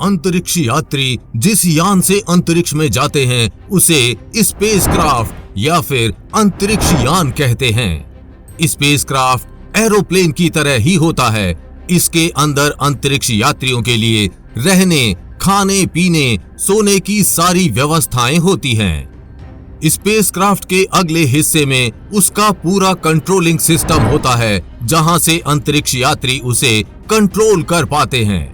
अंतरिक्ष यात्री जिस यान से अंतरिक्ष में जाते हैं उसे स्पेसक्राफ्ट या फिर अंतरिक्ष यान कहते हैं। स्पेसक्राफ्ट एरोप्लेन की तरह ही होता है। इसके अंदर अंतरिक्ष यात्रियों के लिए रहने, खाने, पीने, सोने की सारी व्यवस्थाएं होती हैं। स्पेसक्राफ्ट के अगले हिस्से में उसका पूरा कंट्रोलिंग सिस्टम होता है, जहां से अंतरिक्ष यात्री उसे कंट्रोल कर पाते हैं।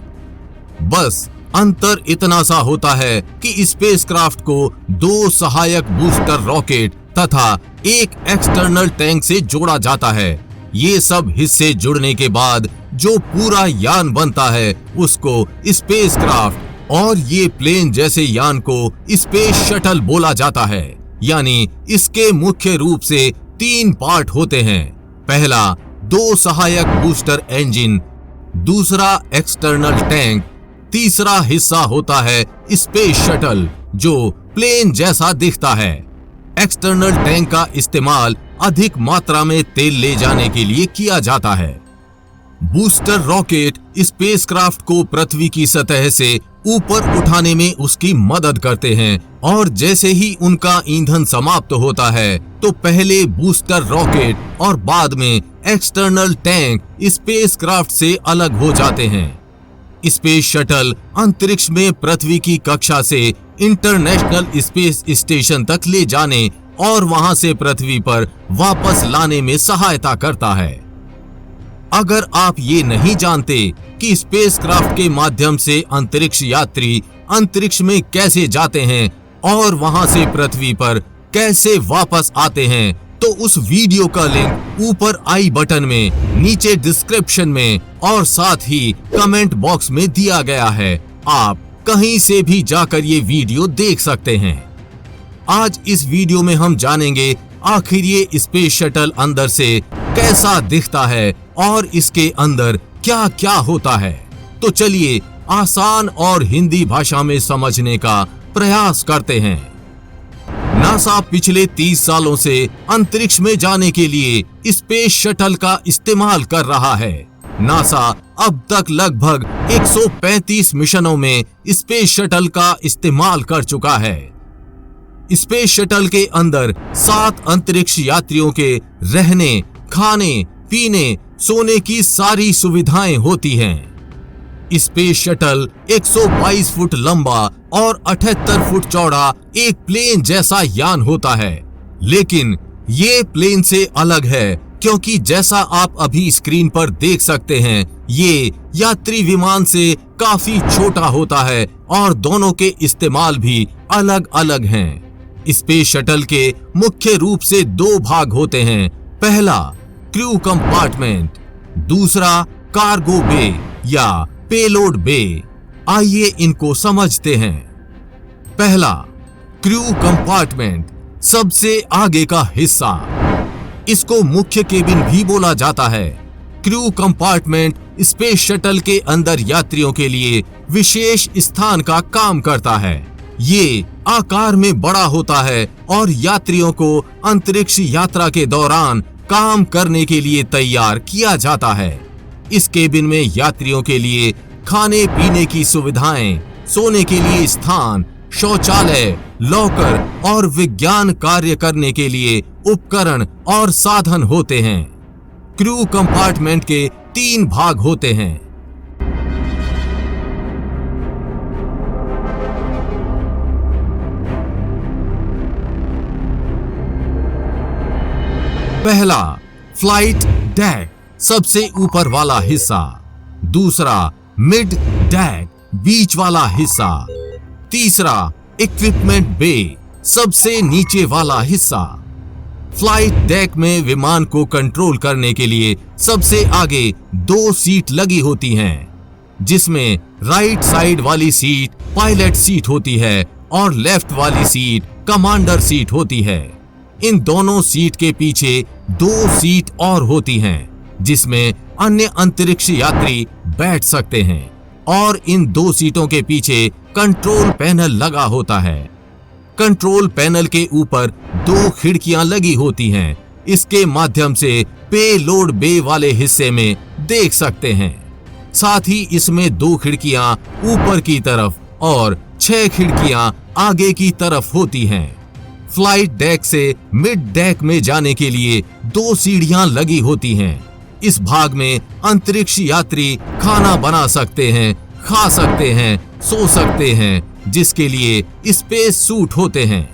बस अंतर इतना सा होता है कि स्पेसक्राफ्ट को 2 सहायक बूस्टर रॉकेट तथा एक एक्सटर्नल टैंक से जोड़ा जाता है। ये सब हिस्से जुड़ने के बाद जो पूरा यान बनता है उसको स्पेसक्राफ्ट और ये प्लेन जैसे यान को स्पेस शटल बोला जाता है। यानी इसके मुख्य रूप से 3 पार्ट होते हैं। पहला 2 सहायक बूस्टर इंजन, दूसरा एक्सटर्नल टैंक, तीसरा हिस्सा होता है स्पेस शटल जो प्लेन जैसा दिखता है। एक्सटर्नल टैंक का इस्तेमाल अधिक मात्रा में तेल ले जाने के लिए किया जाता है। बूस्टर रॉकेट स्पेसक्राफ्ट को पृथ्वी की सतह से ऊपर उठाने में उसकी मदद करते हैं और जैसे ही उनका ईंधन समाप्त होता है तो पहले बूस्टर रॉकेट और बाद में एक्सटर्नल टैंक स्पेसक्राफ्ट से अलग हो जाते हैं। स्पेस शटल अंतरिक्ष में पृथ्वी की कक्षा से इंटरनेशनल स्पेस स्टेशन तक ले जाने और वहां से पृथ्वी पर वापस लाने में सहायता करता है। अगर आप ये नहीं जानते कि स्पेसक्राफ्ट के माध्यम से अंतरिक्ष यात्री अंतरिक्ष में कैसे जाते हैं और वहां से पृथ्वी पर कैसे वापस आते हैं, तो उस वीडियो का लिंक ऊपर आई बटन में, नीचे डिस्क्रिप्शन में और साथ ही कमेंट बॉक्स में दिया गया है। आप कहीं से भी जाकर ये वीडियो देख सकते हैं। आज इस वीडियो में हम जानेंगे आखिर ये स्पेस शटल अंदर से कैसा दिखता है और इसके अंदर क्या क्या होता है। तो चलिए आसान और हिंदी भाषा में समझने का प्रयास करते हैं। नासा पिछले 30 सालों से अंतरिक्ष में जाने के लिए स्पेस शटल का इस्तेमाल कर रहा है। नासा अब तक लगभग 135 मिशनों में स्पेस शटल का इस्तेमाल कर चुका है। स्पेस शटल के अंदर 7 अंतरिक्ष यात्रियों के रहने, खाने, पीने, सोने की सारी सुविधाएं होती हैं। स्पेस शटल 122 फुट लंबा और 78 फुट चौड़ा एक प्लेन जैसा यान होता है, लेकिन ये प्लेन से अलग है क्योंकि जैसा आप अभी स्क्रीन पर देख सकते हैं, ये यात्री विमान से काफी छोटा होता है और दोनों के इस्तेमाल भी अलग अलग हैं। स्पेस शटल के मुख्य रूप से 2 भाग होते हैं। पहला क्रू कंपार्टमेंट, दूसरा कार्गो बे या पेलोड बे। आइए इनको समझते हैं। पहला क्रू कंपार्टमेंट, सबसे आगे का हिस्सा। इसको मुख्य केबिन भी बोला जाता है। क्रू कंपार्टमेंट स्पेस शटल के अंदर यात्रियों के लिए विशेष स्थान का काम करता है। ये आकार में बड़ा होता है और यात्रियों को अंतरिक्ष यात्रा के दौरान काम करने के लिए तैयार किया जाता है। इस केबिन में यात्रियों के लिए खाने पीने की सुविधाएं, सोने के लिए स्थान, शौचालय, लॉकर और विज्ञान कार्य करने के लिए उपकरण और साधन होते हैं। क्रू कंपार्टमेंट के 3 भाग होते हैं। पहला फ्लाइट डेक, सबसे ऊपर वाला हिस्सा। दूसरा मिड डेक, बीच वाला हिस्सा। तीसरा इक्विपमेंट बे, सबसे नीचे वाला हिस्सा। फ्लाइट डेक में विमान को कंट्रोल करने के लिए सबसे आगे 2 सीट लगी होती हैं, जिसमें राइट साइड वाली सीट पायलट सीट होती है और लेफ्ट वाली सीट कमांडर सीट होती है। इन दोनों सीट के पीछे 2 सीट और होती हैं, जिसमें अन्य अंतरिक्ष यात्री बैठ सकते हैं और इन 2 सीटों के पीछे कंट्रोल पैनल लगा होता है। कंट्रोल पैनल के ऊपर 2 खिड़कियां लगी होती हैं। इसके माध्यम से पेलोड बे वाले हिस्से में देख सकते हैं। साथ ही इसमें 2 खिड़कियां ऊपर की तरफ और 6 खिड़कियां आगे की तरफ होती हैं। फ्लाइट डेक से मिड डेक में जाने के लिए 2 सीढ़ियां लगी होती हैं। इस भाग में अंतरिक्ष यात्री खाना बना सकते हैं, खा सकते हैं, सो सकते हैं, जिसके लिए स्पेस सूट होते हैं।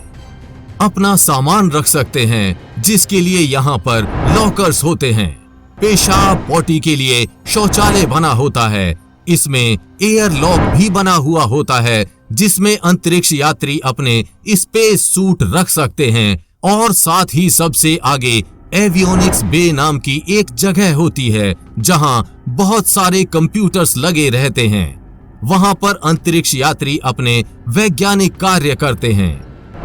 अपना सामान रख सकते हैं, जिसके लिए यहाँ पर लॉकर्स होते हैं। पेशाब पॉटी के लिए शौचालय बना होता है। इसमें एयर लॉक भी बना हुआ होता है, जिसमें अंतरिक्ष यात्री अपने स्पेस सूट रख सकते हैं। और साथ ही सबसे आगे एवियोनिक्स बे नाम की एक जगह होती है, जहां बहुत सारे कंप्यूटर्स लगे रहते हैं। वहां पर अंतरिक्ष यात्री अपने वैज्ञानिक कार्य करते हैं।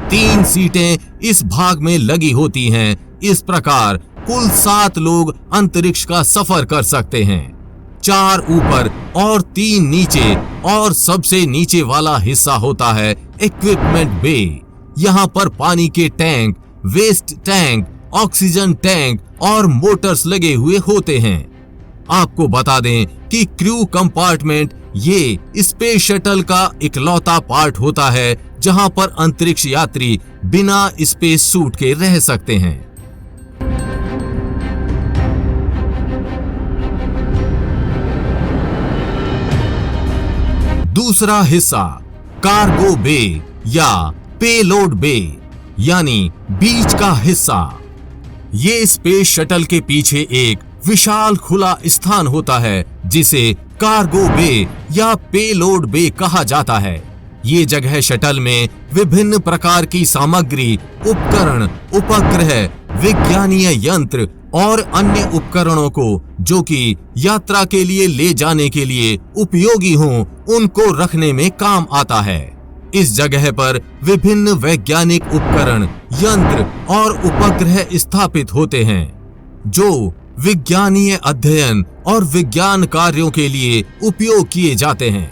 3 सीटें इस भाग में लगी होती हैं। इस प्रकार कुल 7 लोग अंतरिक्ष का सफर कर सकते हैं। 4 ऊपर और 3 नीचे, और सबसे नीचे वाला हिस्सा होता है इक्विपमेंट बे। यहाँ पर पानी के tank, waste tank, oxygen tank और मोटर्स लगे हुए होते हैं। आपको बता दें कि क्रू कंपार्टमेंट ये स्पेस शटल का इकलौता पार्ट होता है जहां पर अंतरिक्ष यात्री बिना स्पेस सूट के रह सकते हैं। दूसरा हिस्सा कार्गो बे या पेलोड बे यानी बीच का हिस्सा। ये स्पेस शटल के पीछे एक विशाल खुला स्थान होता है, जिसे कार्गो बे या पेलोड बे कहा जाता है। ये जगह शटल में विभिन्न प्रकार की सामग्री, उपकरण, उपग्रह, विज्ञानीय यंत्र और अन्य उपकरणों को जो कि यात्रा के लिए ले जाने के लिए उपयोगी हों, उनको रखने में काम आता है। इस जगह पर विभिन्न वैज्ञानिक उपकरण, यंत्र और उपग्रह स्थापित होते हैं, जो विज्ञानीय अध्ययन और विज्ञान कार्यों के लिए उपयोग किए जाते हैं।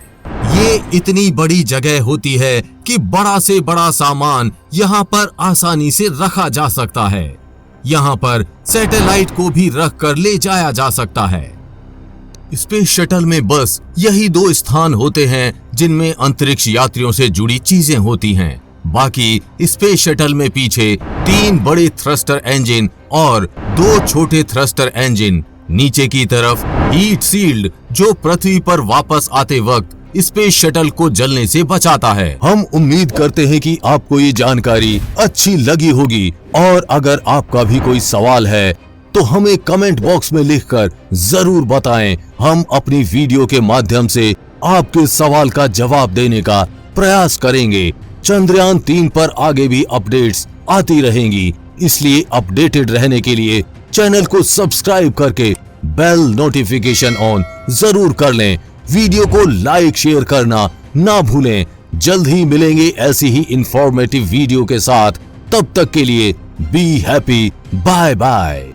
ये इतनी बड़ी जगह होती है कि बड़ा से बड़ा सामान यहाँ पर आसानी से रखा जा सकता है। यहाँ पर सैटेलाइट को भी रख कर ले जाया जा सकता है। स्पेस शटल में बस यही 2 स्थान होते हैं जिनमें अंतरिक्ष यात्रियों से जुड़ी चीजें होती हैं। बाकी स्पेस शटल में पीछे 3 बड़े थ्रस्टर इंजन और 2 छोटे थ्रस्टर इंजन, नीचे की तरफ हीट शील्ड जो पृथ्वी पर वापस आते वक्त स्पेस शटल को जलने से बचाता है। हम उम्मीद करते हैं कि आपको ये जानकारी अच्छी लगी होगी, और अगर आपका भी कोई सवाल है तो हमें कमेंट बॉक्स में लिखकर जरूर बताएं। हम अपनी वीडियो के माध्यम से आपके सवाल का जवाब देने का प्रयास करेंगे। चंद्रयान 3 पर आगे भी अपडेट्स आती रहेंगी, इसलिए अपडेटेड रहने के लिए चैनल को सब्सक्राइब करके बेल नोटिफिकेशन ऑन जरूर कर लें। वीडियो को लाइक शेयर करना ना भूलें। जल्द ही मिलेंगे ऐसी ही इंफॉर्मेटिव वीडियो के साथ। तब तक के लिए बी हैप्पी, बाय बाय।